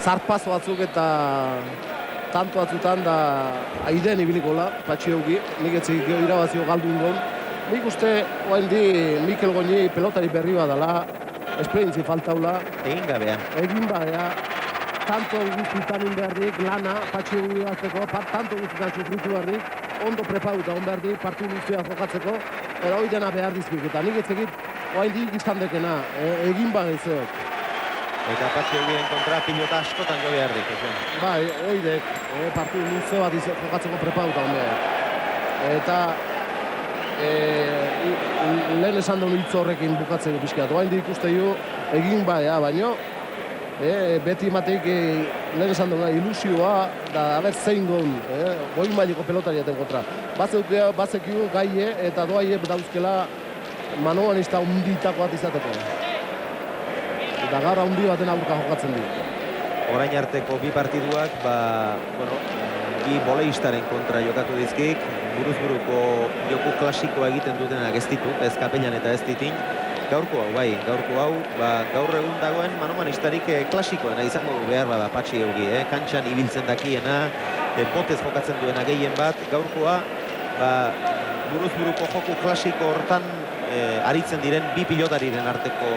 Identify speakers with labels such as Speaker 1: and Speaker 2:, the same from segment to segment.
Speaker 1: zarpazo batzuk eta tanto batzutan da aiden ibilikola, Patxi Eugi, nik etzik irabazio galdu ingon. Nik uste, oain di, Mikel Goñi pelotari berri badala, esperientzi faltaula.
Speaker 2: Egin gabea.
Speaker 1: Egin badea, tanto guztietan inberdik, lana, Patxi Eugi bazteko, tanto guztietan sufritu berdik, ondo prepauta on berdik, partu guztia jokatzeko, eta hori dena behar dizkik, eta nik etzekit, oain di izan dekena, egin badezeok.
Speaker 2: Eta Patxi Eugiren kontra pilota askotan jo beharrik.
Speaker 1: Bai, oidek, partu luze bat jokatzeko prepauta ondeak. Eta lehen esan duen hitz horrekin bukatzeko pixkat. Oain di ikuste ju, egin baina, baino, beti emateik lehen esan duen ilusioa, da aber zein duen, goi mailiko pelotariaten kontra. Bazekiu gaie eta doaie dauzkela manuanista unditako bat izateko. Eta gaur handi baten aurka jokatzen du.
Speaker 2: Orain arteko bi partiduak, bi boleistaren kontra jokatu dizkik, buruz-buruko joku klasikoa egiten dutenak ez ditu, ez Kapellan eta ez Titin. Gaurko hau, bai, gaurko hau, gaur egun dagoen manomanistarik klasikoena izango du behar bada Patxi Eugi, kantxan ibiltzen dakiena, botez jokatzen duena gehien bat, gaurkoa, buruz-buruko joku klasiko hortan aritzen diren bi pilotariren arteko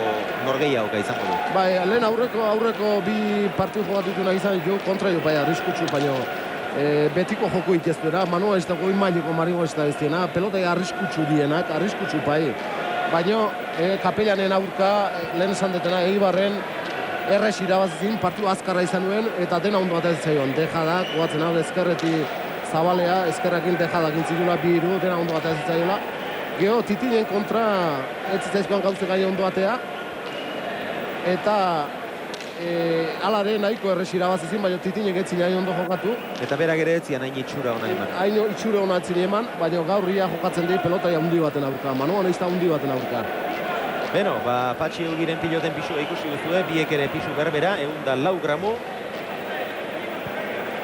Speaker 2: norgehiagoka izango du.
Speaker 1: Bai, lehen aurreko bi partidu jokatu nahi izan ditu, kontra jo, bai, arriskutsu, baino betiko joko itezpera, manualista goi mailiko maringoista ez diena, pelotai arriskutsu dienak, arriskutsu bai. Baino, Kapellanen aurka, lehen esan detena, Eibarren errez irabazizin, partidu azkarra izan nuen, eta dena ondo bat ez zaion. Dejadak, goatzen hau, ezkerretik zabalea, ezkerrakin dejadak intzidula, biru, dena ondo bat ez zaiola. Gero, Titinen kontra, ez zitzaizkoan gauze gai ondo batea, eta alare nahiko errez irabazizin, baina Titinek etzin hain ondo jokatu.
Speaker 2: Eta berak ere etzian hain itxura hona eman.
Speaker 1: Hain itxura hona etzin eman, baina gaurria jokatzen di pelotai handi baten aurka, manuan eizta handi baten aurka.
Speaker 2: Beno, Patxi Eugiren piloten pisua ikusi duzue, biek ere pisu berbera, 104 gramo.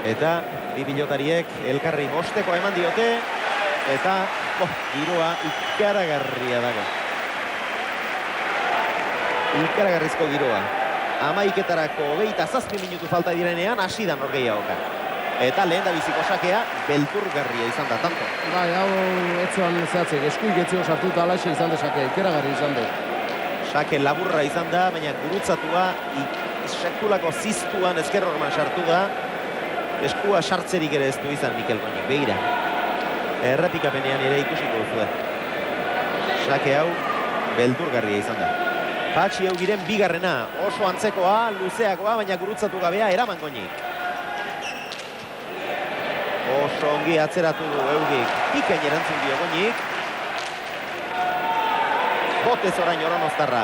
Speaker 2: Eta bi pilotariek elkarri bosteko eman diote, eta giroa ikaragarria dago. Ikaragarrizko giroa. 11etarako 27 minutu falta direnean, hasi da norgehiagoka. Eta lehen da biziko sakea, beldurgarria izan da tanto.
Speaker 1: Bai, hau etzuan zehatzek, eskuik etzio sartu eta alaxe izan da sakea, ikaragarri izan da.
Speaker 2: Sake laburra izan da, baina gurutzatua, sekulako ziztuan ezker horman sartu da. Eskua sartzerik ere ez du izan Mikel Goñik, begira. Errepikapenean ere ikusiko duzue. Sake hau, beldurgarria izan da. Patxi Eugiren bigarrena, oso antzekoa, luzeakoa, baina gurutzatu gabea eraman Goñik. Oso ongi atzeratu du Eugik, pikain erantzun dio Goñik. Botez orain Oronoztarra.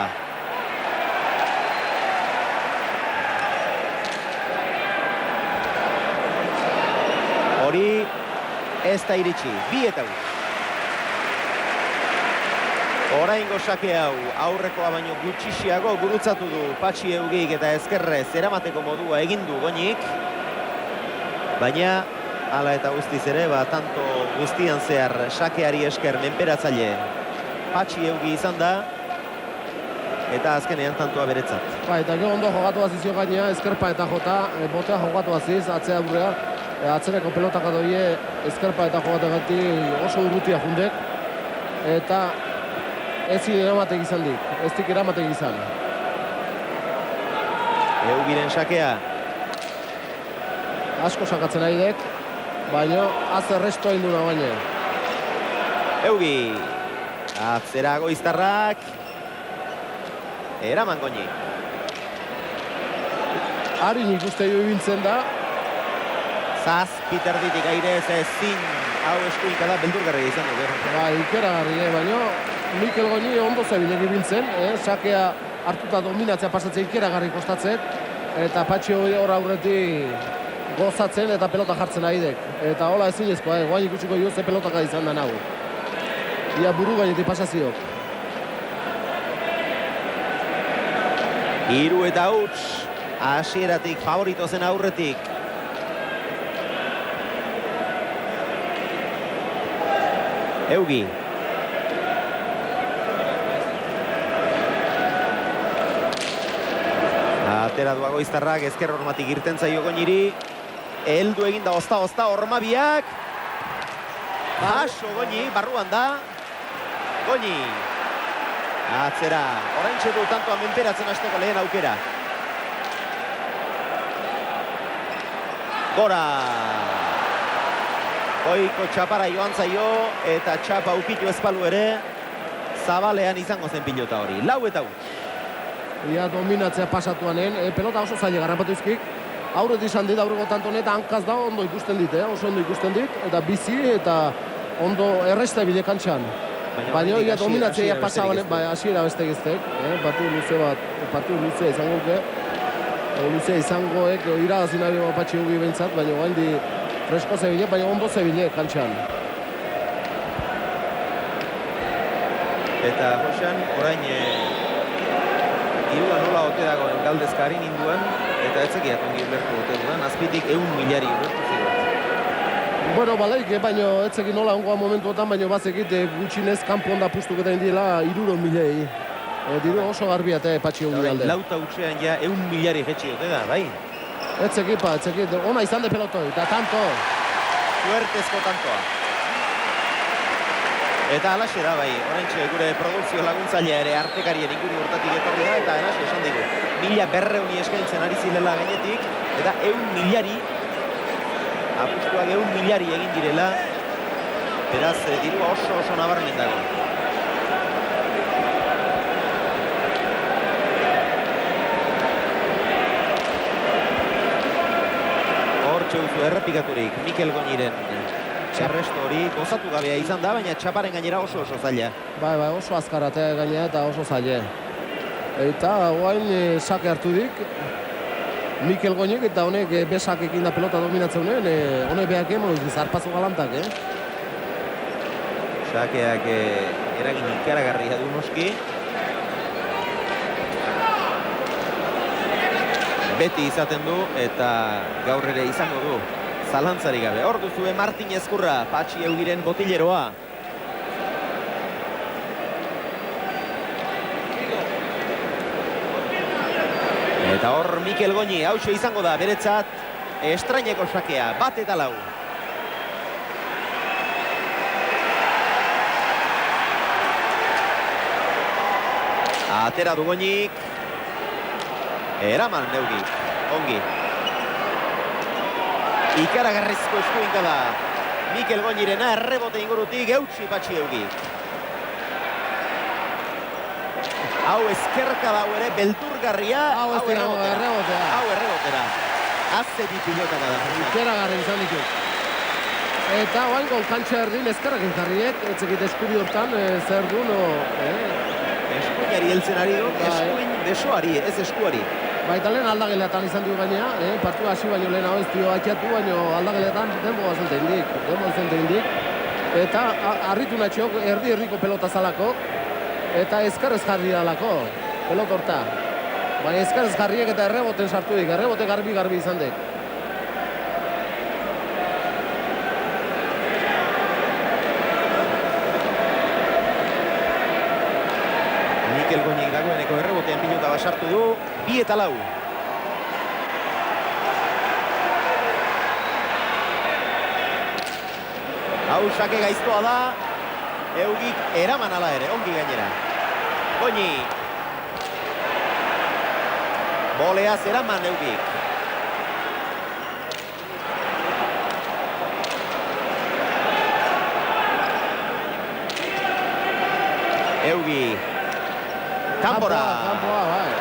Speaker 2: Hori ez da iritsi, bi eta guz. Oraingo sake hau, aurrekoa baino gutxixiago gurutzatu du Patxi Eugik eta ezkerrez eramateko modua egin du Goñik. Baina, hala eta guztiz ere, tanto guztian zehar sakeari esker menperatzaile Patxi Eugi izan da, eta azkenean tantoa beretzat.
Speaker 1: Ba, eta gero ondo jogatu azizio gainea, ezkerpa eta jota, botea jogatu aziz, atzea burrea, atzereko pelotak adoie, ezkerpa eta jogategati oso urrutia jundek, eta ezin eramatek izan dik, ez dik eramatek izan.
Speaker 2: Eugiren sakea.
Speaker 1: Asko sakatzen ari dek, baina azerrestu hain duna baina.
Speaker 2: Eugi, atzera goiztarrak, eraman Goñi.
Speaker 1: Harin ikuste jo ibiltzen da.
Speaker 2: Zazpiterditik aire ez ezin, hau eskuinka da beldurgarria izan du.
Speaker 1: Ba, ikeragarri, baina Mikel Goñi ondo zebinek ibiltzen, sakea hartuta dominatzea pasatzen ikeragarri kostatzen, eta Patxi hor aurretik gozatzen eta pelota jartzen aidek. Eta hola ezinezkoa, guain ikusiko jo ze pelotaka izan da nago. Ia buru gainetik pasaziok.
Speaker 2: 3 eta huts, hasieratik favorito zen aurretik. Eugi. Atera duago iztarrak, ezker hormatik irten zaio Goñiri. Eldu egin da, ozta, Ormabiak. Baso Goñi, barruan da. Goñi. Atzera, oraintxe du tantoa menperatzen hasteko lehen aukera. Gora. Goiko txapara joan zaio, eta txapa ukitu ezpalu ere. Zabalean izango zen pilota hori. 4-4.
Speaker 1: Ia dominatzea pasatuanen, pelota oso zaila garrapatu izkik. Aurret izan dit, aurreko tantonet hankaz da, ondo ikusten dit, oso ondo ikusten dit. Eta bizi, eta ondo erresta bide kantxan. Baina ia dominatzea pasabanen, hasiera beste giztek. Partidu luze izangoke. Luze izangoek, iragazi nahi patxi hugi behintzat, baina gaindi fresko zebile, baina ondo zebile kantxan.
Speaker 2: Eta Josean, orain irua nola ote dagoen galdezka harin induan, eta etzekiat ongi ulertu ote duan, azpitik 100.000 ulertu ziren.
Speaker 1: Bueno, balaik, baina etzekin nola ongoa momentuetan, baina bazekit gutxinez kanpo onda pustuketa indiela 300.000. Diru oso garbiat patxi hugi alde.
Speaker 2: Lauta utxean ja 100.000 jetxi ote da, bai?
Speaker 1: Etzekit, ona izan de pelotoi, eta tanto.
Speaker 2: Suertezko tantoa. Eta alaxe da bai, oraintxe gure produkzio laguntzailea ere artekarien inguru hortatik etorri da, eta alaxe esan digu. 1.200 eskaintzen ari zilela gainetik, eta 100.000 apustuak 100.000 egin direla, beraz, dirua oso nabarmen dago. Hortxe duzu errepikaturik, Mikel Goñiren txarresto hori gozatu gabea izan da, baina txaparen gainera oso zaila.
Speaker 1: Bai, oso azkarate gainera eta oso zaila. Eta oain sake hartu dik, Mikel Goñik eta honek besakekin da pelota dominatzen honen, honek behak emon, zarpazo galantak,
Speaker 2: Sakeak eragin ikaragarria du noski. Beti izaten du eta gaur ere izango du. Zalantzari gabe. Hor duzue Martin Ezkurra, Patxi Eugiren botileroa. Eta hor Mikel Goñi, hauxe izango da, beretzat, estraineko sakea, 1-4. Atera du Goñik. Eraman Neugik, ongi. Ikaragarrizko eskuinka da Mikel Goñirena, errebote ingurutik eutxi Patxi Eugik. Hau ezkerka dau ere, belturgarria, hau errebotera. Azte pilotaka da.
Speaker 1: Ikaragarri izan ditut. Eta oaingo kantxa erdin ezkerrak inkarriek, etzekit eskubi hortan, zer du,
Speaker 2: Eskuinari heltzen ari du, eskuin besoari, ez eskuari.
Speaker 1: Baita lehen aldageletan izan dugu gainea, partua hasi baino lehen hau ez dio akiatu, baino aldageletan denbo bazente indik. Eta harritu natxok erdi-erdiko pelota zalako, eta ezkarrez jarri dalako, pelota horta. Baina ezkarrez jarriek eta erreboten sartu dik, errebote garbi izan dik.
Speaker 2: Mikel Goñik dagoeneko errebotean pilota basartu du, 2-4. Hau sake gaiztoa da, Eugik eraman ala ere, ongi gainera. Goñi. Boleaz eraman Eugik. Eugi. Kanpora.
Speaker 1: Bai.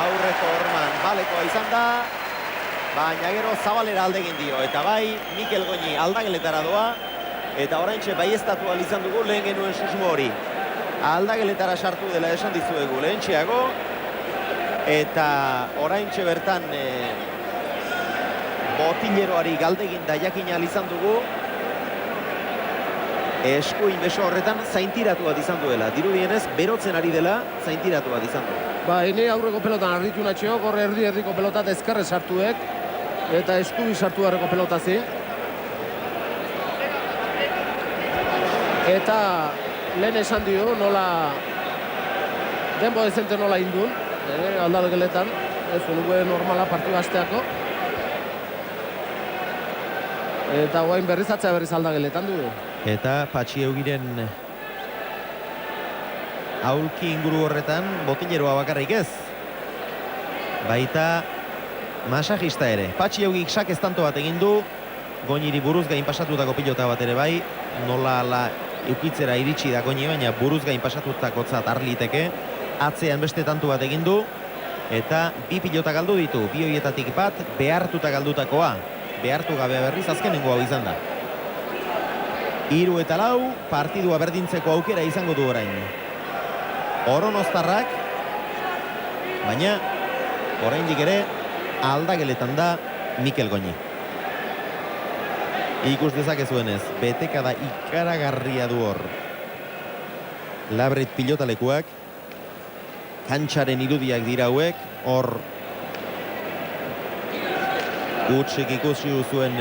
Speaker 2: Aurreko horman balekoa izan da, baina gero zabalera aldegin dio. Eta bai, Mikel Goñi aldageletara doa, eta oraintxe baieztatu izan dugu lehen genuen susmo hori. Aldageletara sartu dela esan dizuegu lehentxeago, eta oraintxe bertan botileroari galdegin da jakin izan dugu, eskuin beso horretan zaintiratu bat izan duela. Dirudienez, berotzen ari dela zaintiratu bat izan du.
Speaker 1: Ba, hene aurreko pelotan arritu natxeok, horre erdi-erdiko pelotat ezkerre sartuek, eta eskubi sartu harreko pelotazi. Eta lehen esan dio, nola denbo dezente nola indun, aldageletan. ez dugu normala partidu hasteako. Eta guain berrizatzea berriz aldageletan du.
Speaker 2: Eta Patxi Eugiren aulki inguru horretan botileroa bakarrik ez. Baita masajista ere. Patxi Eugik sakez tanto bat egin du. Goñiri buruz gain pasatutako pilota bat ere bai. Nola ala eukitzera iritsi da Goñi, baina buruz gain pasatutako zat arliteke. Atzean beste tantu bat egin du. Eta bi pilota galdu ditu. Bi horietatik bat behartuta galdutakoa. Behartu gabea berriz azkenengo hau izan da. 3-4 partidua berdintzeko aukera izango du orain. Oronostarrak, baina oraindik ere aldageletan da Mikel Goñi. Ikus dezakezuenez, betekada ikaragarria du hor. Labrit pilotalekuak, kantxaren irudiak dira hauek, hor utxik ikusi duzuen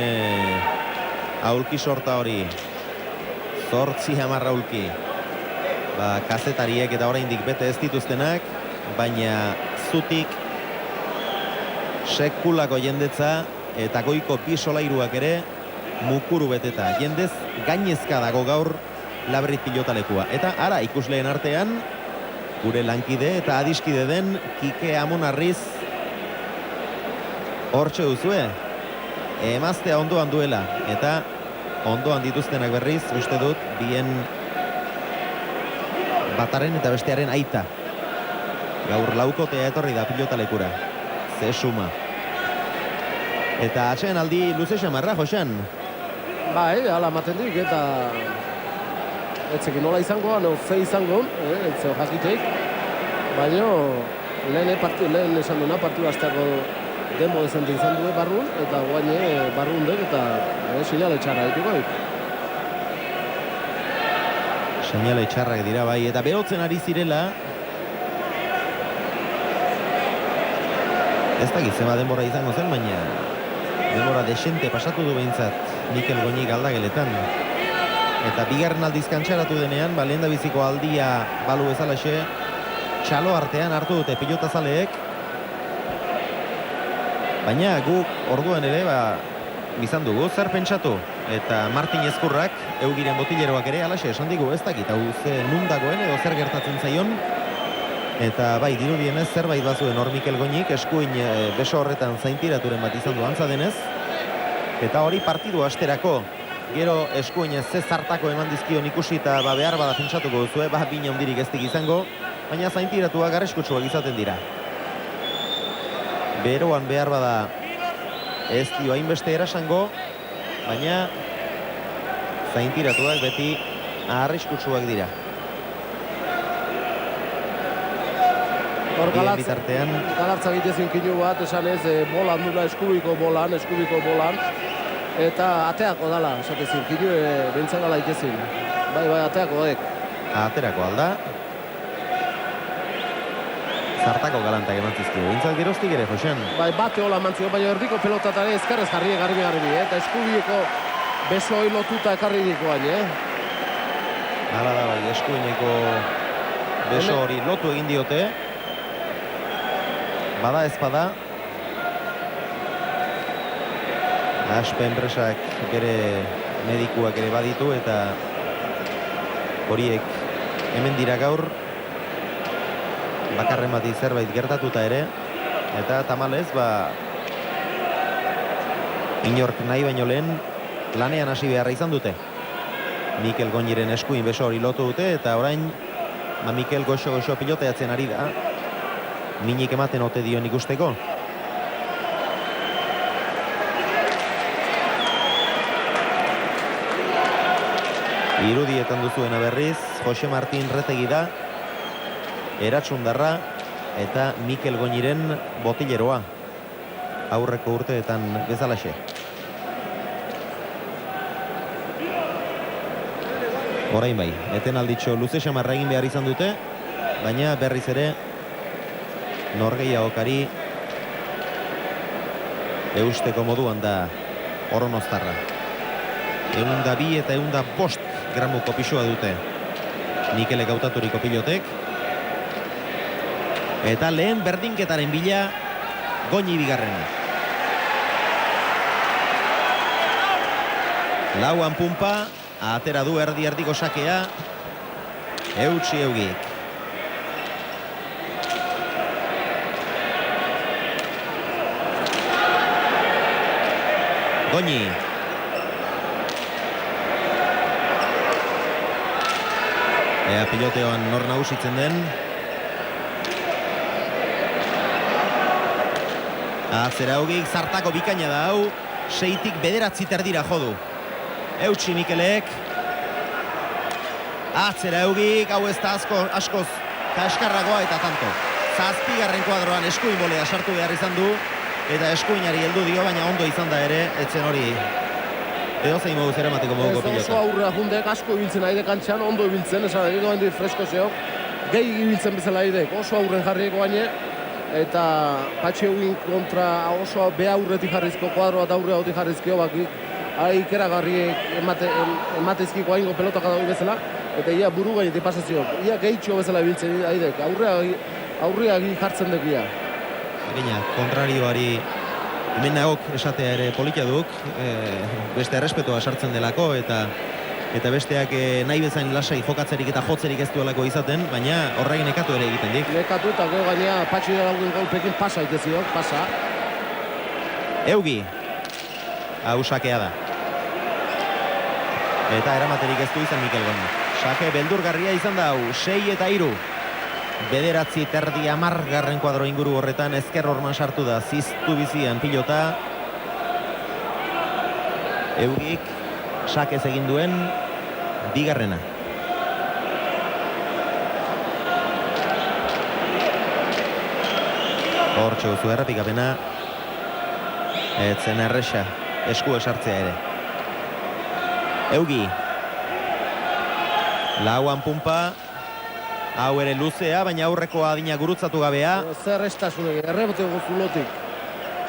Speaker 2: aulki sorta hori. 8-10 aulki. Kazetariek eta oraindik bete ez dituztenak, baina zutik sekulako jendetza eta goiko bi solairuak ere mukuru beteta. Jendez gainezka dago gaur Labrit pilotalekua. Eta ara ikusleen artean gure lankide eta adiskide den Kike Amonarriz hortxe duzue. Emaztea ondoan duela eta ondoan dituztenak berriz, uste dut, bien bataren eta bestearen aita. Gaur laukotea etorri da pilotalekura. Ze suma. Eta atxean aldi luze xamarra, Josean.
Speaker 1: Bai, ala ematen dik, eta etzekin nola izangoan, ze izangoan, etzeo jakiteik. Baina lehen esan duena partidu hasteako demo dezente izan du barrun, eta guaine barrun dek, eta seinale txarra dituko dit.
Speaker 2: Seinale txarrak dira bai, eta berotzen ari zirela. Ez dakit zema denbora izango zen, baina denbora desente pasatu du behintzat Mikel Goñi galdageletan. Eta bigarren aldiz kantxaratu denean, lehen da biziko aldia balu bezalaxe, txalo artean hartu dute pilotazaleek. Baina guk orduan ere, bizan dugu, zer pentsatu. Eta Martin Ezkurrak, Eugiren botileroak ere, alaxe esan digu, ez dakit, hau ze nundagoen edo zer gertatzen zaion. Eta bai, dirudienez zerbait bazuen hor Mikel Goñik, eskuin beso horretan zaintiraturen bat izan du antza denez. Eta hori partidu asterako, gero eskuinez ze zartako eman dizkion ikusi eta behar bada pentsatuko duzue, bina hundirik ez dik izango, baina zaintiratua garriskutsuak izaten dira. Beroan behar bada ez dio hainbeste erasango, baina zaintiratuak beti arriskutsuak dira.
Speaker 1: Galartza egitezin kinu bat, esan ez, bolan dula, eskubiko bolan, eta ateako dala, esatezin, kinu bintzak gala itezin. Bai, ateako dek.
Speaker 2: Aterako alda. Zartako galantak emantzizkio, bintzak geroztik ere, Josean.
Speaker 1: Bai, bate hola emantzio, baina erdiko pelotatare ezkarrez jarri garbi, eta eskubiko beso hori lotuta ekarri dikoan,
Speaker 2: Hala da, bai, eskuineko beso hori lotu egin diote. Bada ez bada. Aspe enpresak bere medikuak ere baditu eta horiek hemen dira gaur. Bakarren bati zerbait gertatuta ere. Eta tamalez, inork nahi baino lehen lanean hasi beharra izan dute. Mikel Goñiren eskuin beso hori lotu dute eta orain Mikel goxo piloteatzen ari da. Minik ematen ote dion ikusteko. Irudietan duzuena berriz, Jose Martin Retegi da, eratsundarra eta Mikel Goñiren botileroa. Aurreko urteetan bezalaxe. Orain bai, eten alditxo luze xamarra egin behar izan dute, baina berriz ere norgehiagokari eusteko moduan da Oronostarra. 102 eta 105 gramuko pisua dute Mikelek hautaturiko pilotek. Eta lehen berdinketaren bila Goñi bigarrena. Lauan Pumpa, atera du erdi-erdiko sakea. Eutsi Eugik. Goñi. Ea piloteoan nor nagusitzen den. Atzera Eugik, zartako bikaina da hau. 6tik 9 terdira jodu. Eutsi Mikelek. Atzera Eugik, hau ez da askoz kaskarragoa eta tanto. 7. kuadroan eskuin bolea sartu behar izan du. Eta eskuinari heldu dio, baina ondo izan da ere, etzen hori. Edo zein moduz eramateko moduko pilota.
Speaker 1: Oso aurrera jundek, asko ibiltzen aide kantxan, ondo ibiltzen, esan edo handi fresko zeok. Gehi ibiltzen bezala aidek, oso aurren jarrieko baine. Eta Patxi Eugin kontra oso beha aurretik jarrizko, kuadroa eta aurrea hoti jarrizkio bakik. Ikeragarriek ematezkiko haingo pelotak adago bezala. Eta ia buru gainetik pasazio. Ia gehitxo bezala ibiltzen aidek, aurrea jartzen dek ia.
Speaker 2: Egina, kontrarioari hemen nagok esatea ere politia duk, beste errespetoa sartzen delako eta besteak nahi bezain lasai jokatzerik eta jotzerik ez duelako izaten, baina horrein nekatu ere egiten dik.
Speaker 1: Nekatu eta gero gainea Patxi Eugin golpekin pasa iteziok, pasa.
Speaker 2: Eugi, hau sakea da. Eta eramaterik ez du izan Mikel Goñi. Sake beldurgarria izan da hau, 6 eta 3. 9 terdi 10. kuadro inguru horretan ezker horman sartu da, ziztu bizian pilota. Eugik sakez egin duen bigarrena. Hortxe guzu errepikapena. Etzen erresa, esku esartzea ere. Eugi. Lauan Pumpa. Hau ere luzea, baina aurreko adina gurutzatu gabea.
Speaker 1: Zer estasunek, errebote gozulotik.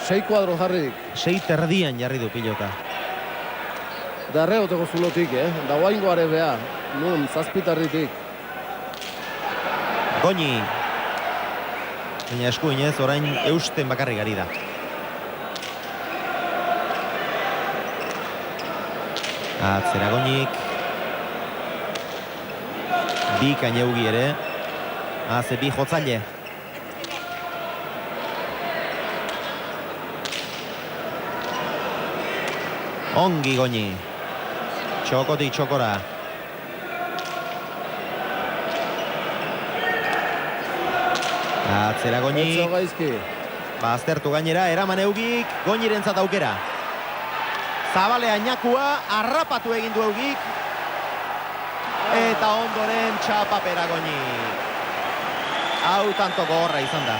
Speaker 1: 6 kuadro jarridik.
Speaker 2: 6 terdian jarri du pilota.
Speaker 1: Da errebote gozulotik, da guaingo are beha. Nun, 7 tarritik.
Speaker 2: Goñi. Baina eskuinez, orain eusten bakarrik ari da. Atzera Goñik. Bikain Eugi ere. Haze bi jotzaile. Ongi Goñi. Txokotik txokora. Atzera Goñi.
Speaker 1: Etzo gaizki.
Speaker 2: Baztertu gainera, eraman Eugik, Goñirentzat aukera. Zabalea Ñakua, harrapatu egin du Eugik. Eta ondoren txapapera Goñi. Hau tanto gogorra izan da.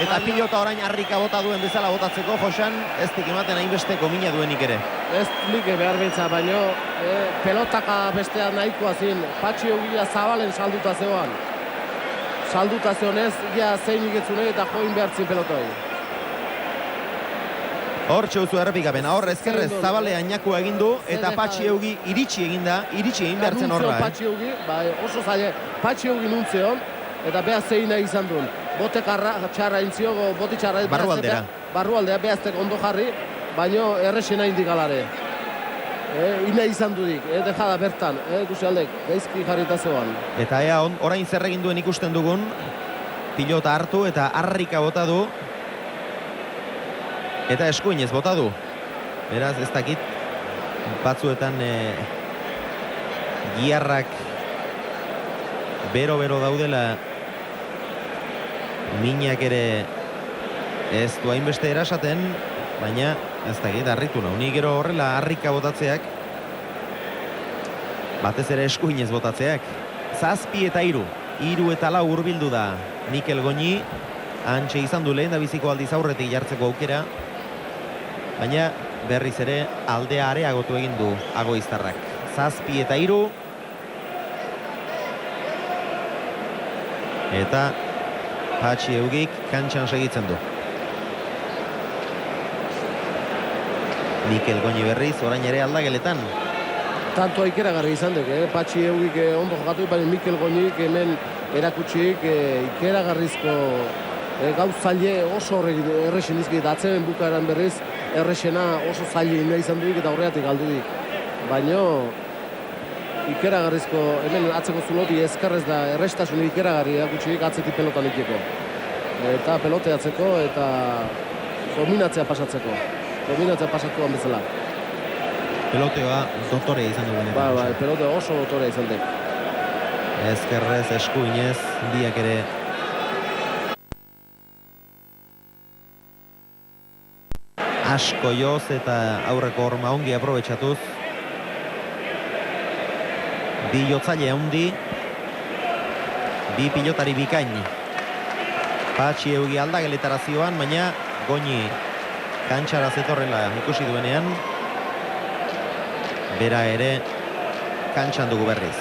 Speaker 2: Eta pilota orain harrika bota duen bezala botatzeko, Josan, ez dik ematen hainbesteko mina duenik ere.
Speaker 1: Ez like behar betza, baino pelotaka bestea nahikoa zin. Patxi Eugia Zabalen salduta zeoan. Salduta zeonez, ia zein iketzune eta join behartzin pelotoi.
Speaker 2: Hor txauzu errepikapena, hor ezkerrez Zabalea Ñakua egin du, eta Patxi Eugi iritsi egin behartzen horra.
Speaker 1: Patxi Eugi, oso zaila, Patxi Eugi nuntzeon, eta beha zeina izan duen. Botek txarra intzio, boti txarra...
Speaker 2: Barrualdera.
Speaker 1: Barrualdera, behaztek ondo jarri, baino errexena indikalare. Ina izan dudik, dejada bertan, ikusi aldek, gaizki jarrita zegoan.
Speaker 2: Eta ea, orain zer egin duen ikusten dugun, pilota hartu eta harrika bota du, eta eskuinez bota du. Beraz, ez dakit, batzuetan giarrak bero-bero daudela, minak ere ez du hainbeste erasaten, baina ez dakit, harritu nau. Ni gero horrela harrika botatzeak, batez ere eskuinez botatzeak. 7 eta 3, 3 eta 4 hurbildu da Mikel Goñi. Antxe izan du lehen da biziko aldiz aurretik jartzeko aukera, baina berriz ere aldea areagotu egin du Agoiztarrak. 7 eta 3. Eta Patxi Eugik kantxan segitzen du. Mikel Goñi berriz, orain ere aldageletan.
Speaker 1: Tanto ikeragarri izan dek, Patxi Eugik ondo jokatu, baina Mikel Goñik hemen erakutsik ikeragarrizko gauz zaile oso errexen izkit, atzeen bukaeran berriz, errexena oso zaile nahi izan duik eta horreatik galdu dik. Baina, ikeragarrizko, hemen atzeko zuloti ezkerrez da errestasun ikeragarri gutxirik atzetik pelotan ikiko. Eta peloteatzeko eta dominatzea pasatzeko. Dominatzea pasatuan bezala.
Speaker 2: Pelotea dotore izan dugu.
Speaker 1: Bai, pelotea oso dotore izan dek.
Speaker 2: Ezkerrez, eskuinez, biak ere asko joz eta aurreko horma ongi aprobetxatuz. Bi jotzaile handi, bi pilotari bikain. Patxi Eugi aldageletara zioan, baina Goñi kantxara zetorrela ikusi duenean, bera ere kantxan dugu berriz.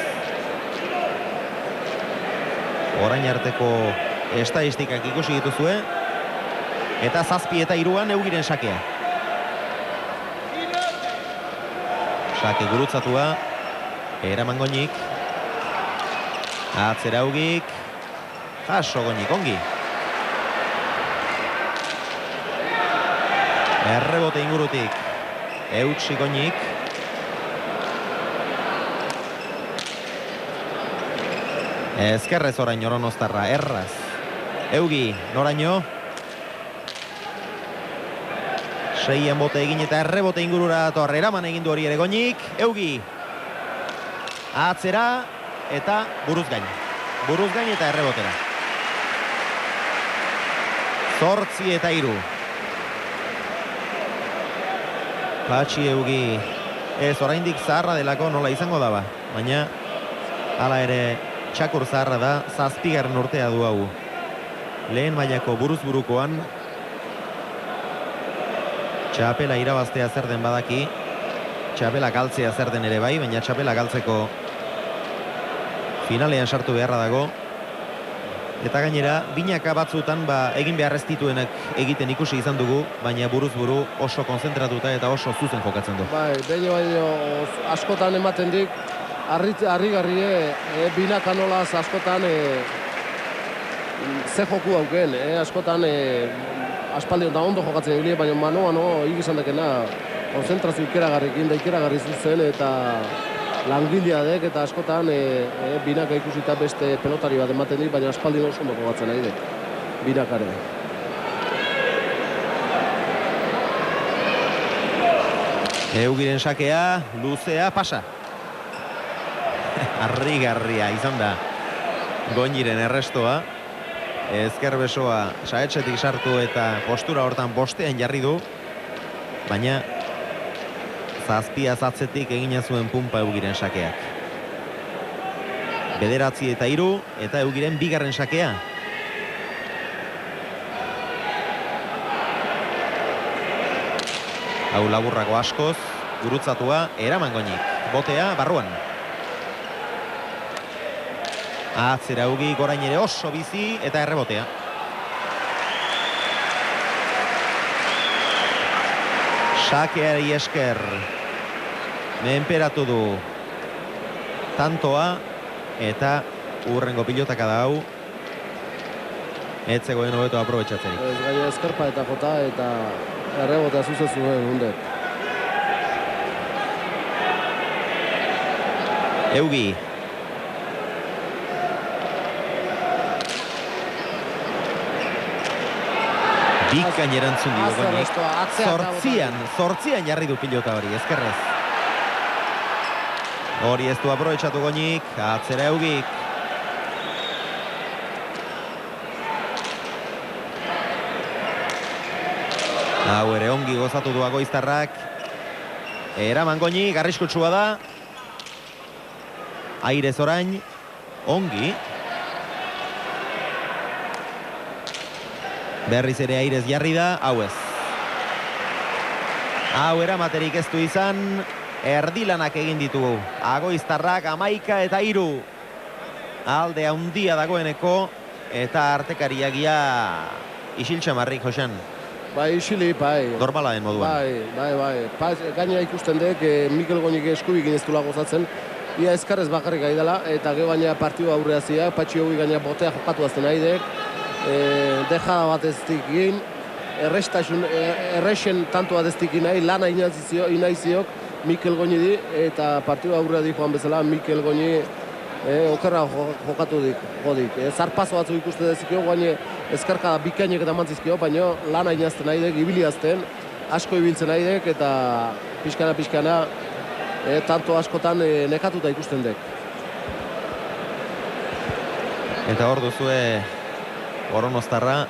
Speaker 2: Orain arteko estadistikak ikusi dituzue, eta 7 eta 3 Eugiren sakea. Sake gurutzatua, eraman Goñik, atzera Eugik, jaso Goñik, ongi. Errebote ingurutik, eutsi Goñik. Ezkerrez orain Oronostarra, erraz. Eugi, noraino. Seien bote egin eta errebote ingurura dator, eraman egin du hori ere Goñik. Eugi, atzera eta buruz gain. Buruz gain eta errebotera. 8 eta 3. Patxi Eugi, ez oraindik zaharra delako nola izango daba, baina hala ere txakur zaharra da, 7. urtea du hau. Lehen mailako buruz-burukoan, txapela irabaztea zer den badaki, txapela galtzea zer den ere bai, baina txapela galtzeko finalean sartu beharra dago. Eta gainera, binaka batzutan egin behar ez dituenak egiten ikusi izan dugu, baina buruz-buru oso konzentratuta eta oso zuzen jokatzen du.
Speaker 1: Bai, baino askotan ematen dik, harrigarrie, binaka nolaz askotan ze joku hauken, askotan aspaldion da ondo jokatzen egile, baina mano igizan dekena konzentrazio ikeragarrikin da ikeragarri zuzen eta langilea dek eta askotan binaka ikusita beste pelotari bat ematen dik, baina aspaldion oso ondo jokatzen nahi dek, binakare.
Speaker 2: Eugiren sakea, luzea, pasa. Harrigarria izan da Goñiren errestoa. Ezker besoa saetxetik sartu eta postura hortan bostean jarri du. Baina 7 atzetik egina zuen punpa Eugiren sakeak. 9 eta 3 eta Eugiren bigarren sakea. Hau laburrako askoz, gurutzatua, eraman Goñik. Botea, barruan. Atzera Eugik orain ere oso bizi eta errebotea. Sakeari esker menperatu du tantoa eta urrengo pilotaka da hau. Etzegoen hobeto aprobetxatzerik.
Speaker 1: Ez gaina eskerpa eta jota eta errebotea zuzen zuen hundet.
Speaker 2: Eugi. Bikain erantzun dio Goñik. 8 jarri du pilota hori, ezkerrez. Hori ez du aprobetxatu Goñik, atzera Eugik. Hau ere ongi gozatu du Agoiztarrak. Eraman Goñik, arriskutsua da. Airez orain, ongi. Berriz ere Airez jarri da, hau ez. Hau eramaterik ez du izan, erdilanak egin ditugu. Agoiztarrak 11 eta 3. Alde handia dagoeneko, eta artekariagia isiltxamarrik, Josean.
Speaker 1: Bai, isili, bai.
Speaker 2: Normalaen moduan.
Speaker 1: Bai. Gaina ikusten dek, Mikel Goñik eskubikin ez dula gozatzen. Ia ezkarrez bakarrik gai dela, eta gero gaina partidu aurrea zia, Patxi Eugi gaina botea jokatu azten nahi dek. dejada bat ez dikin, errexen tanto bat ez dikin nahi, lana inaiziok Mikel Goñi eta partidu aurrea di joan bezala Mikel Goñi okerra jokatu jodik. Zarpazo batzu ikuste dezikio, guaine ezkarka bikainek eta mantzizkio, baina lana inazten nahi dek, ibiliazten, asko ibiltzen nahi dek, eta pixkana, tanto askotan nekatuta ikusten dek.
Speaker 2: Eta hor duzue Oronostarra,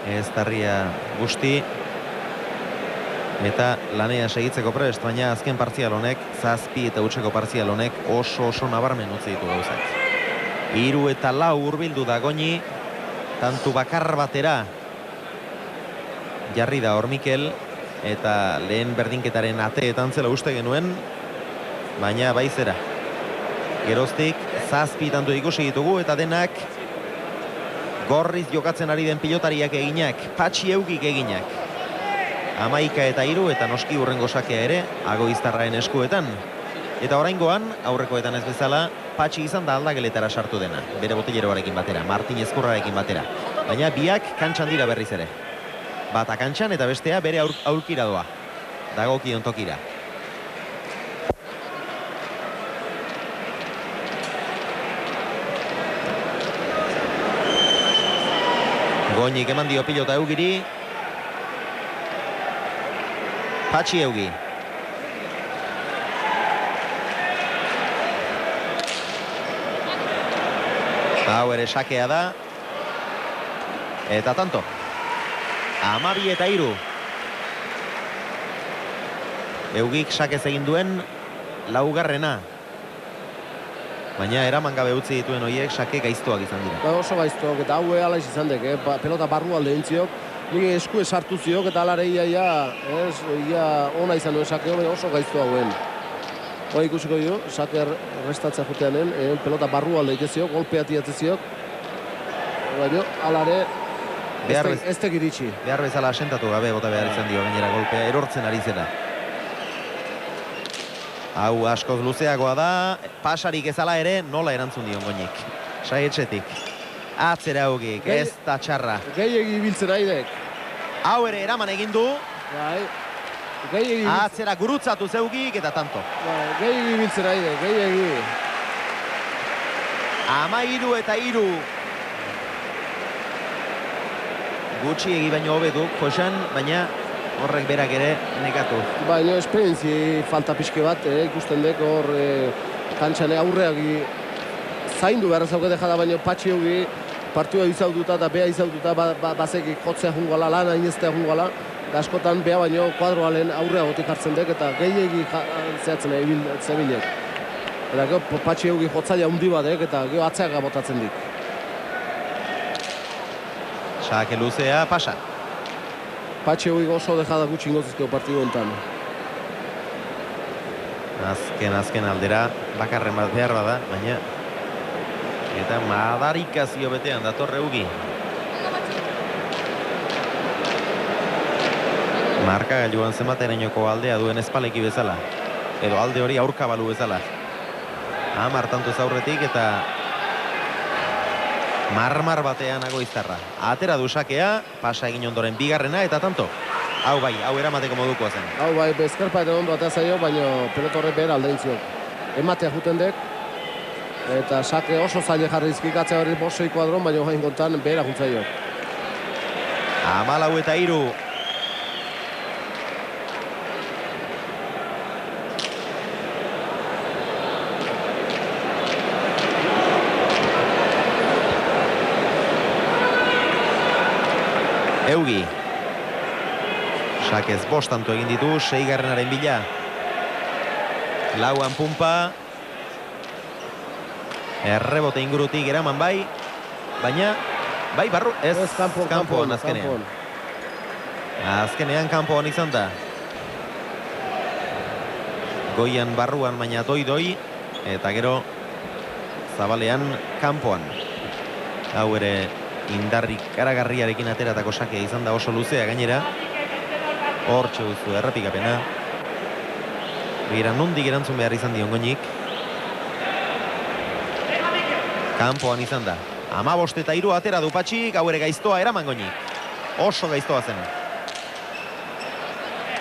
Speaker 2: ez darria guzti, eta lanea segitzeko prest, baina azken partzial honek, 7 eta utzeko partzial honek oso nabarmen utzi ditu gauzak. 3 eta 4 hurbildu da Goñi, tantu bakar batera jarri da hor Mikel, eta lehen berdinketaren ateetan zela uste genuen, baina baizera. Geroztik, 7 tantu ikusi ditugu, eta denak gorriz jokatzen ari den pilotariak eginak, Patxi Eugik eginak. 11 eta 3 eta noski hurrengo sakea ere, Agoiztarraren eskuetan. Eta oraingoan, aurrekoetan ez bezala, Patxi izan da aldageletara sartu dena, bere botilleroarekin batera, Martin Ezkurrarekin batera. Baina biak kantxan dira berriz ere. Bata kantxan eta bestea bere aurkira doa, dagokion tokira. Goñik eman dio pilota Eugiri. Patxi Eugi. Hau ere sakea da. Eta tanto. 12 eta 3. Eugik sakez egin duen laugarrena. Baina eraman gabe utzi dituen horiek sake gaiztoak izan dira.
Speaker 1: Oso gaiztoak, eta hau ala izan dek, pelota barru alde intziok. Nire esku esartu ziok, eta alare ia ona izan duen sakeo, oso gaizto hauen. Hora ikusiko dio, sake restatzea juteanen, pelota barru alde iteziok, golpea tiatziok. Baina, alare, ez tegiritxi.
Speaker 2: Behar bezala asentatu gabe bota behar izan dio, gainera golpea erortzen ari zela. Hau askoz luzeagoa da, pasarik ezala ere nola erantzun dion Goñik. Saietxetik. Atzera Eugik, ez da txarra.
Speaker 1: Gehiegi ibiltzen nahi dek.
Speaker 2: Hau ere eraman egin du.
Speaker 1: Gehiegi
Speaker 2: atzera gurutzatu Eugik eta tanto.
Speaker 1: Gehiegi ibiltzen nahi dek, gehiegi.
Speaker 2: 13 eta 3. Gutxi egi baino hobetu, Josan, baina horrek berak ere nekatu.
Speaker 1: Baina esperientzi falta pixke bat, ikusten dek hor kantxane aurreak zaindu behar zaukete jada, baina Patxi Eugi partidua izaututa eta beha izaututa bazekik jotzea jungoala, lana ineztea jungoala, eta askotan beha baino kuadroalen aurreagotik hartzen dek eta gehiegi zehatzen zebilek. Eta gero Patxi Eugi jotzaia hundi badek eta gero atzeaga botatzen dik.
Speaker 2: Sake luzea, pasa.
Speaker 1: Patxi Eugi oso dejada gutxi ingozizkeo partidu enten.
Speaker 2: Azken aldera, bakarren bat behar bada, baina eta madarikazio betean datorre Eugi. Marka gailuan zenbaterainoko aldea duen espaleki bezala. Edo alde hori aurka balu bezala. 10 tantuz aurretik eta marmar batean Agoiztarra. Atera du sakea, pasa egin ondoren bigarrena eta tanto. Hau bai, hau eramateko modukoa zen.
Speaker 1: Hau bai, bezkarpa eta ondo atea zaio, baina pelota horre behar aldeintziok. Ematea juten dek, eta sake oso zaile jarri izkikatzea hori bosei kuadron, baina hain kontan behera juntzaio.
Speaker 2: 14 eta 3. Eugi. Sakez bostantu egin ditu, 6garrenaren bila. Lauan pumpa. Errebote ingurutik eraman bai. Baina, bai barru, ez kanpoan azkenean. Azkenean kanpoan izan da. Goian barruan baina doi. Eta gero, zabalean kanpoan. Hau ere, indarrik karagarriarekin ateratako sakea izan da oso luzea gainera. Hortxe duzu errepikapena. Begira nondik erantzun behar izan dion Goñik. Kanpoan izan da. 15-3 atera du Patxik, hau ere gaiztoa eraman Goñi. Oso gaiztoa zen.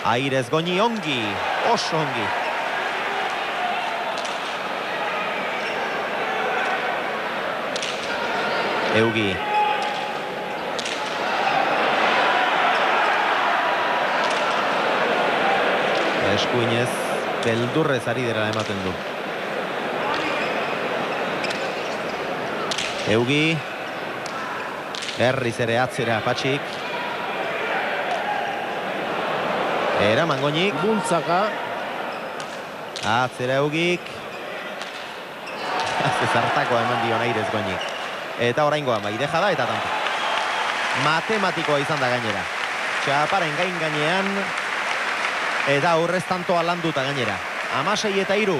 Speaker 2: Airez Goñi ongi, oso ongi. Eugi. Eskuinez, beldurrez ari dela ematen du. Eugi. Berriz ere atzera Patxik. Eraman Goñik.
Speaker 1: Bultzaka.
Speaker 2: Atzera Eugik. Zartakoa eman dio Airez Goñik. Eta oraingoa maideja da eta tanto. Matematikoa izan da gainera. Txaparen gainean. Eta aurrez tantoa landuta gainera. 16-3.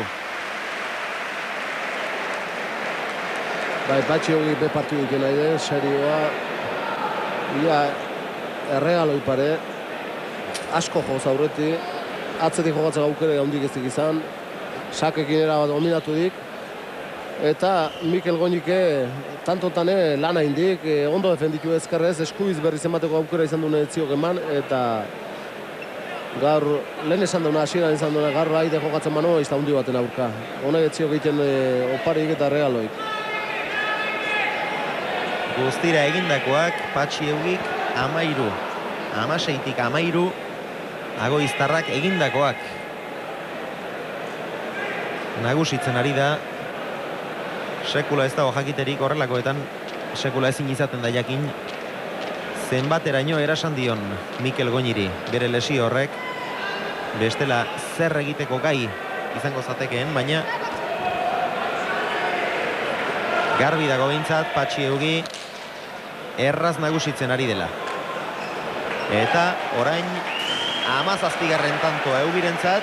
Speaker 1: Bai, Patxi hori be partidu diken nahi den, serioa. Ia, erregaloi pare. Asko joz aurreti. Atzetik jogatzeko aukere gaundik ez dik izan. Sakekin era dominatu dik. Eta Mikel Goñike tantotane lana indik. Ondo defenditu ezkerrez, eskuiz berriz emateko aukera izan duen etziok eman. Eta gaur, lehen esan duna, hasieran izan duna, gaur aide jokatzen mano, izta hundi baten aurka. Honek etziok egiten oparik eta regaloik.
Speaker 2: Guztira egindakoak, Patxi Eugik 13. 16-13. Agoiztarrak egindakoak. Nagusitzen ari da. Sekula ez dago jakiterik horrelakoetan. Sekula ezin izaten da jakin. Zenbateraino erasan dion Mikel Goñiri bere lesio horrek. Bestela zer egiteko gai izango zatekeen, baina garbi dago behintzat Patxi Eugi erraz nagusitzen ari dela. Eta orain 17. tantoa Eugirentzat.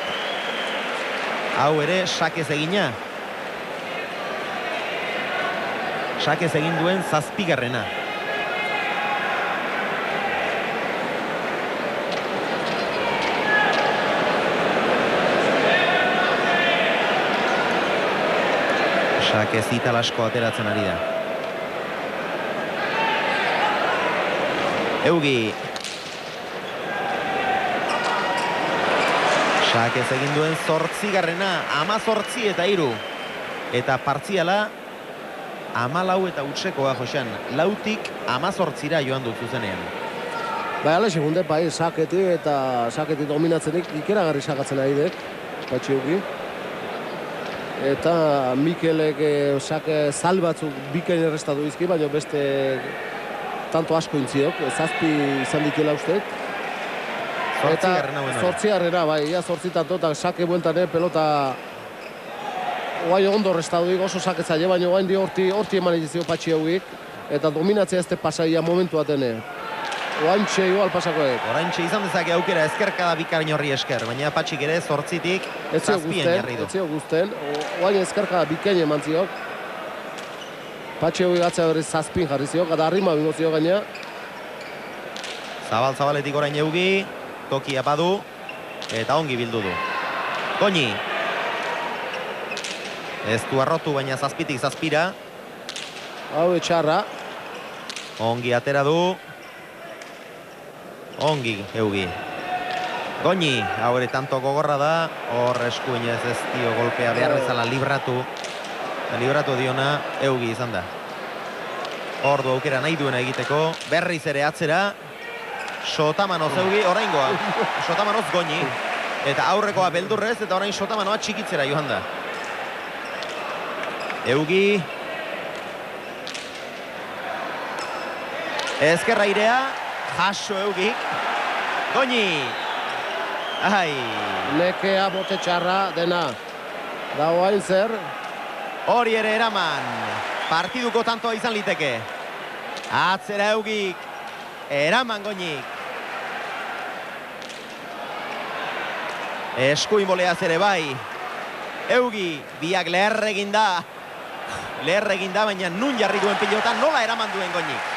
Speaker 2: Hau ere sakez egina. Sakez egin duen 7. Sakez italasko ateratzen ari da. Eugi. Sakez egin duen 8. 18-3. Eta partziala 14 eta utsekoa Josean. 4-tik 18-ra joan dut zuzenean.
Speaker 1: Bai, ala segunde, bai, saketi eta saketi dominatzenik ikeragarri sakatzen ari dek, Patxi Eugi. Eta Mikelek sake zal batzuk bikain errestatu izki, baina beste tanto asko intziok, 7 izan dituela usteek. Eta 8. bai, ia 8 tanto, eta sake bueltan pelota guai ondo restatu dik, oso saketzaile, baina guain di horti eman egizio Patxi Eugik, eta dominatzea ezte pasaia momentu atene. Oaintxe igual pasakoek.
Speaker 2: Oraintxe izan dezake aukera ezkerkada bikain horri esker, baina Patxik ere 8-tik 7 jarri du.
Speaker 1: Etzio guzten, oain ezkerkada bikain eman ziok. Patxi Eugik atzea berriz 7 jarri ziok, eta arrima bingo ziok gaina.
Speaker 2: Zabaletik orain Eugi, tokia badu, eta ongi bildu du. Goñi. Ez du arrotu, baina 7-tik 7.
Speaker 1: Hau etxarra.
Speaker 2: Ongi atera du. Ongi, Eugi. Goñi, hau ere tanto gogorra da. Hor eskuinez ez dio golpea behar bezala libratu. Libratu diona Eugi izan da. Hor du aukera nahi duena egiteko. Berriz ere atzera. Sotamanoz Eugi, oraingoa. Sotamanoz Goñi. Eta aurrekoa beldurrez, eta orain Sotamanoa txikitzera joan da. Eugi. Ezkerra irea. Jaso Eugik. Goñi. Ai.
Speaker 1: Nekea bote txarra dena. Da oain zer.
Speaker 2: Hori ere eraman. Partiduko tantoa izan liteke. Atzera Eugik. Eraman Goñik. Eskuin boleaz ere bai. Eugi. Biak leher eginda. Leher eginda, baina nun jarri duen pilota nola eraman duen Goñik.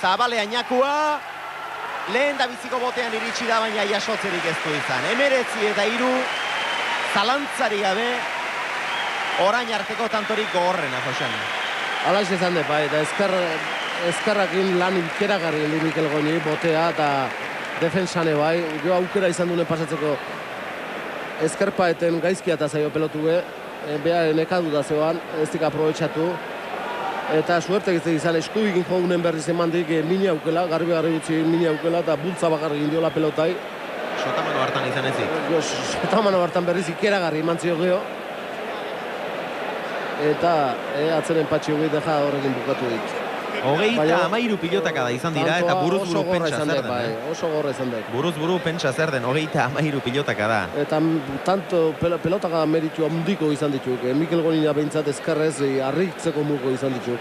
Speaker 2: Zabalea Ñakua, lehen da biziko botean iritsi da, baina jasotzerik ez du izan. 19-3, zalantzari gabe, orain arteko tantorik gogorrena, Josean.
Speaker 1: Alaix esan dut, bai, eta ezkerrakin lan ikeragarri li Mikel Goñi, botea eta defensane bai, jo aukera izan duen pasatzeko ezkerpaeten gaizkia eta zaio pelotu beha nekadu da zeoan, ez dik aprobetxatu, eta suerte izan eskubikin jounen berriz emandik mini aukela, garbi utzi mini aukela, eta bultza bakarrik indiola pelotai.
Speaker 2: Sotamano hartan izan ezik.
Speaker 1: Sotamano hartan berriz ikeragarri eman zio geho. Eta atzeren patxi hogei deja horrekin bukatu dit.
Speaker 2: 23 pilotaka da izan dira eta buruz-buru pentsa zer den.
Speaker 1: Oso gorra izan da.
Speaker 2: Buruz-buru pentsa zer den, 23 pilotaka da.
Speaker 1: Eta tanto pelotaka meritu handiko izan dituk. Mikel Gonina behintzat ezkerrez harritzeko muko izan dituk.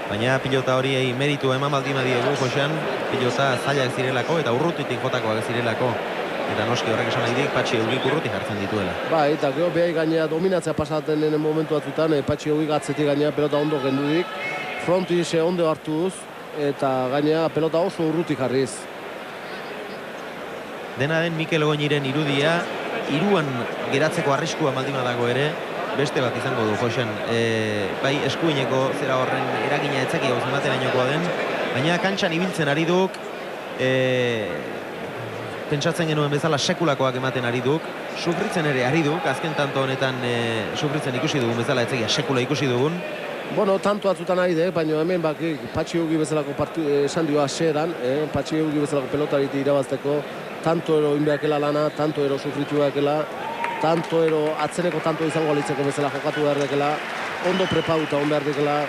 Speaker 2: Baina pilota horiei meritu eman baldin badiegu, Josean, pilota zailak zirelako eta urrutitik jotakoak zirelako. Eta noski horrek esan nahi dik, Patxi Eugik urruti jartzen dituela.
Speaker 1: Ba, eta gero behai gainea dominatzea pasaten den momentu batzutan, Patxi Eugik atzetik gainea pelota ondo gendudik, frontixe ondo hartuz, eta gainea pelota oso urruti jarriz.
Speaker 2: Dena den Mikel Goñiren irudia, iruan geratzeko arriskua baldin badago ere, beste bat izango du, Josean. Bai, eskuineko zera horren eragina etzaki gauz ematerainokoa den, baina kantxan ibiltzen ari duk, pentsatzen genuen bezala sekulakoak ematen ari duk, sufritzen ere ari duk, azken tanto honetan sufritzen ikusi dugun bezala, etzegia sekula ikusi dugun.
Speaker 1: Bueno, tanto atzutan ari de, baina hemen Patxi Eugi bezalako esan dio aseran, Patxi Eugi bezalako pelotariti irabazteko, tanto ero inbeakela lana, tanto ero sufritu beakela, tanto ero atzeneko tanto izango alitzeko bezala jokatu behar dekela, ondo prepauta on behar dekela.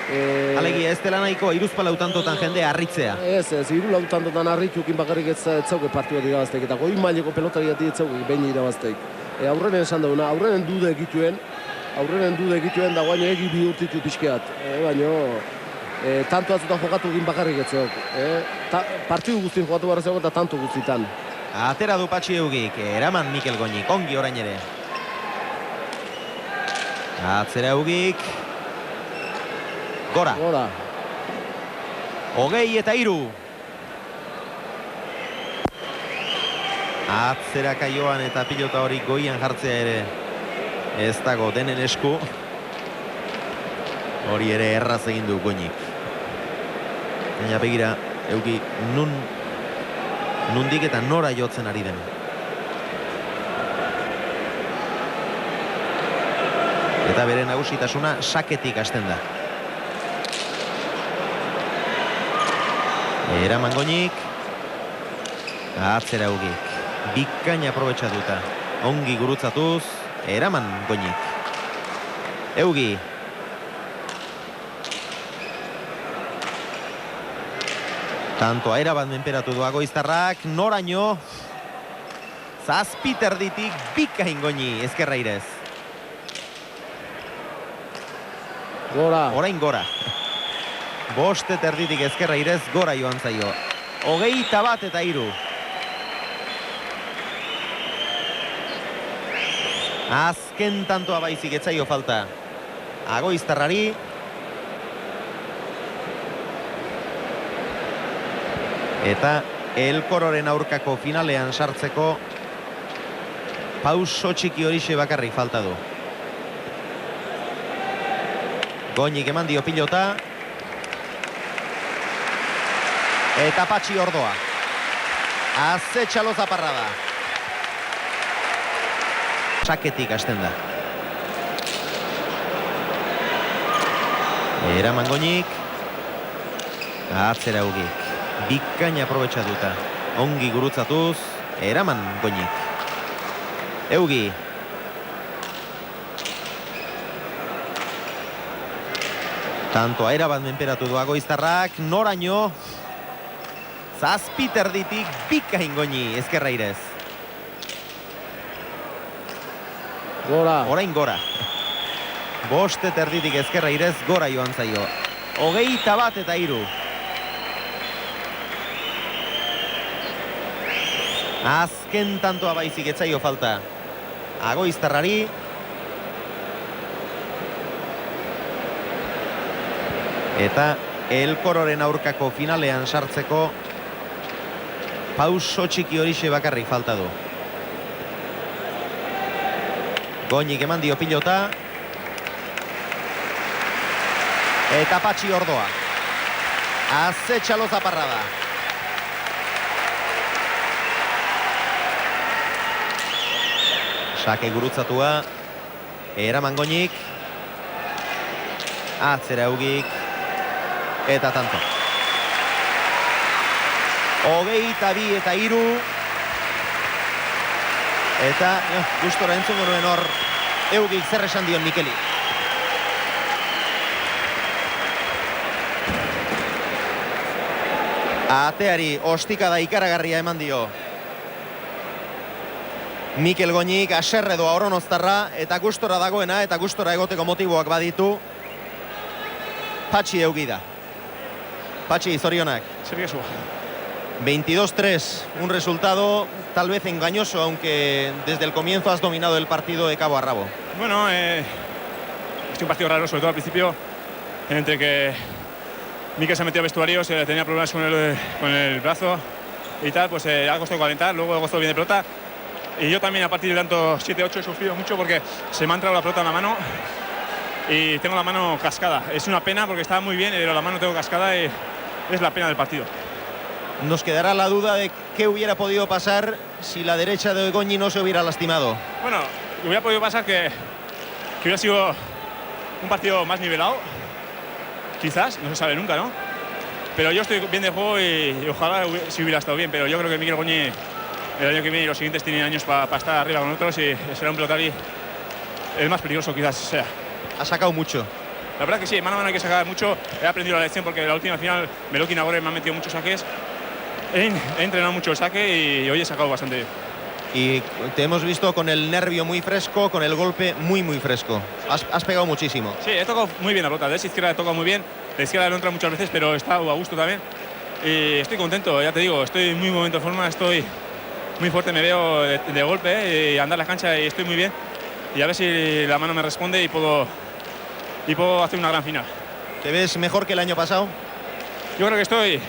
Speaker 2: Alegia, ez dela nahiko, iruzpalau tantotan jende harritzea.
Speaker 1: Ez, irulau tantotan harritukin bakarrik ez zauke partiduat irabazteik, eta goi maileko pelotariati ez zauke behin irabazteik. Aurrenen esan dauna, aurrenen dude egituen, da guaino egi bihurtitu pixkeat. Baina, tanto atzutan jokatu egin bakarrik ez zauk. Partidu guztin jokatu behar zauk eta tanto guztitan.
Speaker 2: Atera du Patxi Eugik, eraman Mikel Goñik, ongi orain ere. Atzera Eugik. Gora. 23. Atzeraka joan eta pilota hori goian jartzea ere ez dago denen esku. Hori ere erraz egin du Goñik. Baina begira, Eugi nundik eta nora jotzen ari den. Eta bere nagusitasuna saketik hasten da. Eraman Goñik. Atzera Eugik. Bikaina aprobetxatuta. Ongi gurutzatuz. Eraman Goñik. Eugi. Tantoa erabat menperatu du Agoiztarrak. Noraino. Zazpiterditik bikain Goñi. Ezkerra irez.
Speaker 1: Gora.
Speaker 2: Orain gora. Bostet erditik ezkerra irez, gora joan zaio. 21-3. Azken tantoa baizik etzaio falta. Agoiztarrari. Eta Elkororen aurkako finalean sartzeko pauso txiki horixe bakarrik falta du. Goñik eman dio pilota. Eta Patxi ordoa. Azetxalo zaparra da. Saketik hasten da. Eraman Goñik. Atzera Eugik. Bikaina aprobetxatuta. Ongi gurutzatuz. Eraman Goñik. Eugi. Tantoa erabat menperatu du Agoiztarrak. Noraino. Zazpiterditik bikain Goñi, ezkerra irez.
Speaker 1: Gora.
Speaker 2: Orain gora. Bostet erditik ezkerra irez, gora joan zaio. 21-3. Azken tantoa baizik etzaio falta. Agoiztarrari. Eta Elkororen aurkako finalean sartzeko pauso txiki horixe bakarrik falta du. Goñik eman dio pilota. Eta Patxi Ordoa. Azetxalo zaparra da. Sake gurutzatua. Eraman Goñik. Atzera Eugik. Eta tanto. 22 eta 3. Eta gustora entzungo nuen hor Eugik zer esan dion Mikeli. Ateari ostikada ikaragarria eman dio Mikel Goñik, aserre doa Oronoztarra, eta gustora dagoena, eta gustora egoteko motiboak baditu Patxi Eugi da. Patxi, zorionak. 22-3, un resultado tal vez engañoso, aunque desde el comienzo has dominado el partido de cabo a rabo.
Speaker 3: Bueno, es un partido raro, sobre todo al principio, entre que Mikel se metió a vestuarios, tenía problemas con el brazo y tal, pues ha costado calentar, luego ha costado bien de pelota. Y yo también a partir del tanto 7-8 he sufrido mucho porque se me ha entrado la pelota en la mano y tengo la mano cascada. Es una pena porque estaba muy bien, pero la mano tengo cascada y es la pena del partido.
Speaker 2: Nos quedará la duda de qué hubiera podido pasar si la derecha de Goñi no se hubiera lastimado.
Speaker 3: Bueno, hubiera podido pasar que hubiera sido un partido más nivelado, quizás, no se sabe nunca, ¿no? Pero yo estoy bien de juego y ojalá si hubiera estado bien, pero yo creo que Mikel Goñi el año que viene y los siguientes tienen años para estar arriba con otros y será un pelotari el más peligroso quizás sea.
Speaker 2: Ha sacado mucho.
Speaker 3: La verdad que sí, mano a mano hay que sacar mucho. He aprendido la lección porque la última final Meloki Nagore me ha metido muchos saques. He entrenado mucho el saque y hoy he sacado bastante bien.
Speaker 2: Y te hemos visto con el nervio muy fresco, con el golpe muy fresco. Has pegado muchísimo.
Speaker 3: Sí, he tocado muy bien la pelota. De esa izquierda he tocado muy bien. De izquierda no entra muchas veces, pero he estado a gusto también. Y estoy contento, ya te digo, estoy en muy momento de forma, estoy muy fuerte, me veo de golpe y andar la cancha y estoy muy bien. Y a ver si la mano me responde y puedo hacer una gran final.
Speaker 2: ¿Te ves mejor que el año pasado?
Speaker 3: Yo creo que estoy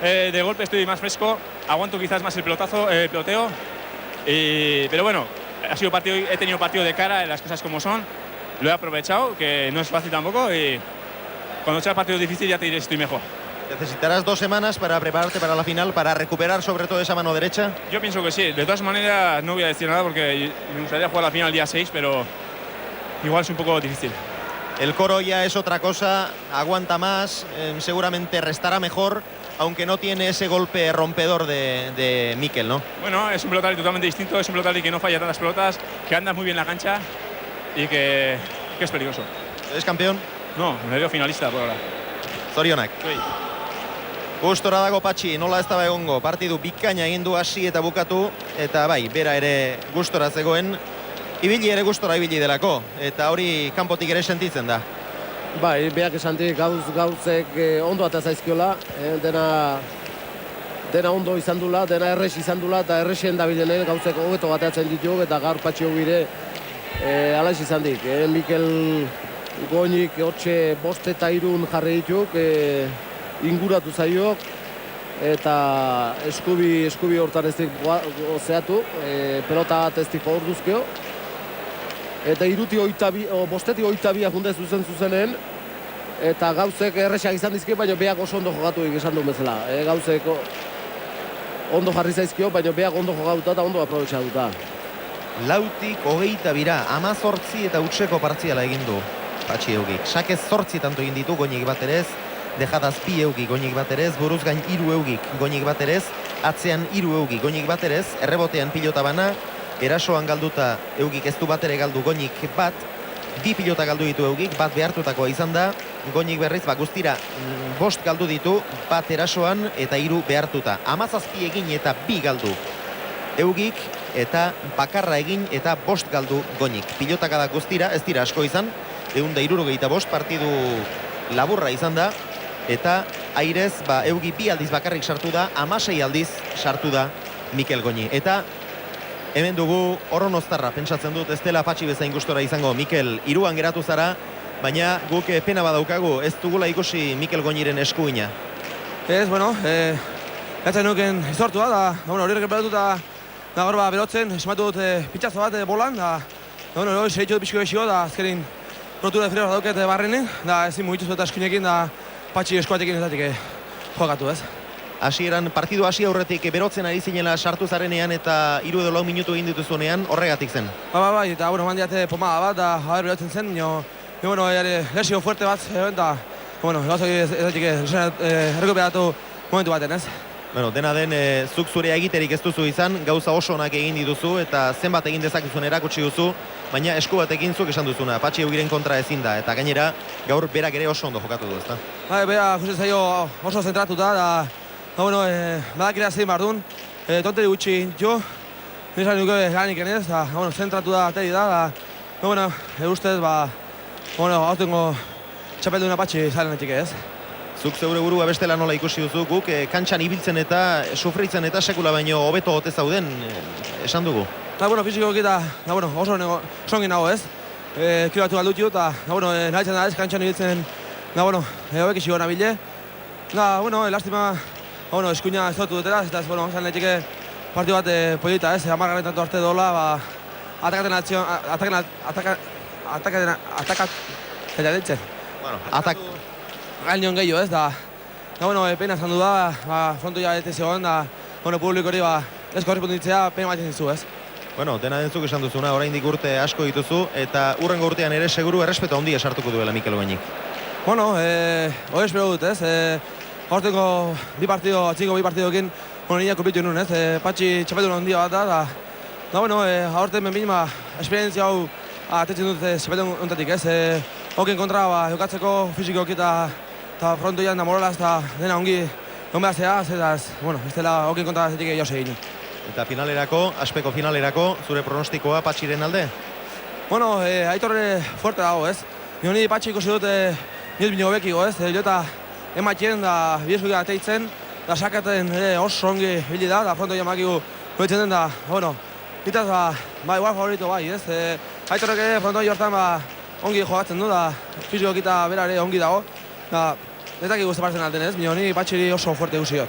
Speaker 3: de golpe, estoy más fresco, aguanto quizás más el peloteo. Pero bueno, he tenido partido de cara, las cosas como son. Lo he aprovechado, que no es fácil tampoco. Y cuando sea partido difícil ya te diré si estoy mejor.
Speaker 2: ¿Necesitarás 2 semanas para prepararte para la final, para recuperar sobre todo esa mano derecha?
Speaker 3: Yo pienso que sí. De todas maneras no voy a decir nada porque me gustaría jugar la final el día 6, pero igual es un poco difícil.
Speaker 2: El Coro ya es otra cosa, aguanta más, seguramente restará mejor, aunque no tiene ese golpe rompedor de Mikel, ¿no?
Speaker 3: Bueno, es un pelotari totalmente distinto, es un pelotari que no falla tantas pelotas, que anda muy bien la cancha y que es peligroso.
Speaker 2: ¿Eres campeón?
Speaker 3: No, me veo finalista por ahora.
Speaker 2: Zorionak.
Speaker 3: Sí.
Speaker 2: Gustora dago Patxi, nola ez daba egongo, partidu bikaina egin du hasi eta bukatu, eta bai, bera ere gustora zegoen, ibili ere gustora ibili delako, eta hori kanpotik ere sentitzen da.
Speaker 1: Bai, beak esantik gauzek ondo eta zaizkiola, dena ondo izan dula, dena errex izan dula, eta errexen dabilenen gauzek hobeto bateatzen ditu, eta gaur Patxi hobire alaiz izan dik. Mikel Goñik hotxe 5 eta 3 jarri dituk, inguratu zaiok, eta eskubi hortan ez dik gozeatu, pelota bat ez dik orduzkeo. Eta 5-tik 22 junde zuzenen, eta gauzek errexak izan dizkio, baina beak oso ondo jogatu esan duen bezala. Gauzek ondo jarri zaizkio, baina beak ondo jogatuta eta ondo aprobetxatuta.
Speaker 2: 4-tik 22, 18 eta utzeko partziala egin du Patxi Eugik. Sakez 8 tanto egin ditu Goñik baterez, dejadaz 2 Eugik Goñik baterez, buruz gain 3 Eugik Goñik baterez, atzean 3 Eugik Goñik baterez, errebotean pilota bana, erasoan galduta Eugik ez du batere galdu Goñik bat, 2 pilota galdu ditu Eugik, bat behartutakoa izan da, Goñik berriz guztira 5 galdu ditu, bat erasoan eta 3 behartuta. 17 egin eta 2 galdu Eugik, eta bakarra egin eta 5 galdu Goñik. Pilotakadak guztira ez dira asko izan, 165 partidu laburra izan da, eta airez Eugi 2 aldiz bakarrik sartu da, 16 aldiz sartu da Mikel Goñi. Eta hemen dugu Oronoztarra, pentsatzen dut ez dela Patxi bezain gustora izango. Mikel, 3an geratu zara, baina guk pena badaukagu, ez dugula ikusi Mikel Goñiren eskuina.
Speaker 4: Ez, bueno, gatzen nuken izortua, da, hori rekeperatu eta gaur berotzen, esmatu dut pitzazo bat bolan, da, hori seritxo dut pixko besio, da azkerin rotura de frenos dauket barrenin, da ezin mugitu eta eskuinekin, da Patxi eskuatekin ezatik jokatu, ez?
Speaker 2: Hasieran partidu hasi aurretik berotzen ari zinela sartu zarenean eta 3 edo 4 minutu egin dituzunean horregatik zen.
Speaker 4: Bai, eta bueno, mandiate pomada bat, da haber berotzen zen, bueno, lesio fuerte bat, eta bueno, gauzak ezatik errekuperatu momentu baten, ez?
Speaker 2: Bueno, dena den, zuk zure egiterik ez duzu izan, gauza oso onak egin dituzu eta zenbat egin dezakizun erakutsi duzu, baina esku batekin zuk esan duzuna, Patxi Eguiren kontra ezin da, eta gainera gaur berak ere oso ondo jokatu du, ezta?
Speaker 4: Bera, justen zaio oso zentratuta, da bueno, badakira zein behar duen, tonteri gutxi jo, nizan duke ganik enez, da, bueno, zentratu da ateri da, bueno, ustez, bueno, hautengo txapelduna Patxi zailenetik ez.
Speaker 2: Zuk zeure burua bestela nola ikusi duzu, guk kantxan ibiltzen eta sufritzen eta sekula baino hobeto ote zauden, esan dugu.
Speaker 4: Bueno, fizikoki eta, bueno, oso ongi nago ez, kilo batu galdut jo, eta, bueno, nahitzen da ez, kantxan ibiltzen, bueno, hobek isi gona bile. Bueno, lastima, bueno, eskuina ez dutu dutela, eta, bueno, zan lehetike partidu bat polita ez, amargarren tanto arte dola, gain nion gehiago ez, da, bueno, pena esan du da, frontu ja ez zegoen, da, bueno, publiko hori, ez korresponditzea, pena bat zizu ez.
Speaker 2: Bueno, dena dentzuk esan duzuna, oraindik urte asko dituzu, eta urrengo urtean ere seguru errespeto handia sartuko duela Mikel Oñik.
Speaker 4: Bueno, hori espero dut ez, horteko atziko bi partidokin, bueno, nina kompitu nuen ez, Patxi txapeldun handia bat da, bueno, horten benbin, esperientzia hau atetzen dut txapeldun ontatik ez, hoken kontra jokatzeko fizikoki eta frontoian da moralaz eta dena ongi behazea, bueno, ez dela hoken kontra zetik jauz egin.
Speaker 2: Eta finalerako, aspeko finalerako, zure pronostikoa Patxiren alde?
Speaker 4: Bueno, Aitorre fuerte dago ez. Ni Patxi ikusi dut nioz bine hobekigo ez, eta ematien da bidezkoik ateitzen, da sakaten ere oso ongi hili da frontoian makigu hobetzen den da, bueno, ditaz igual favorito bai ez. Aitorrek ere frontoi hortan ongi jogatzen du, da fizikoki eta bera ere ongi dago, da ez dakik guzti partzen alten ez, ni Patxiri oso fuerte guziot.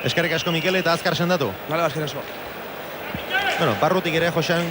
Speaker 2: Eskerrik asko Mikel eta azkar sendatu.
Speaker 4: Bale, eskerrik asko.
Speaker 2: Bueno, barrutik ere Josean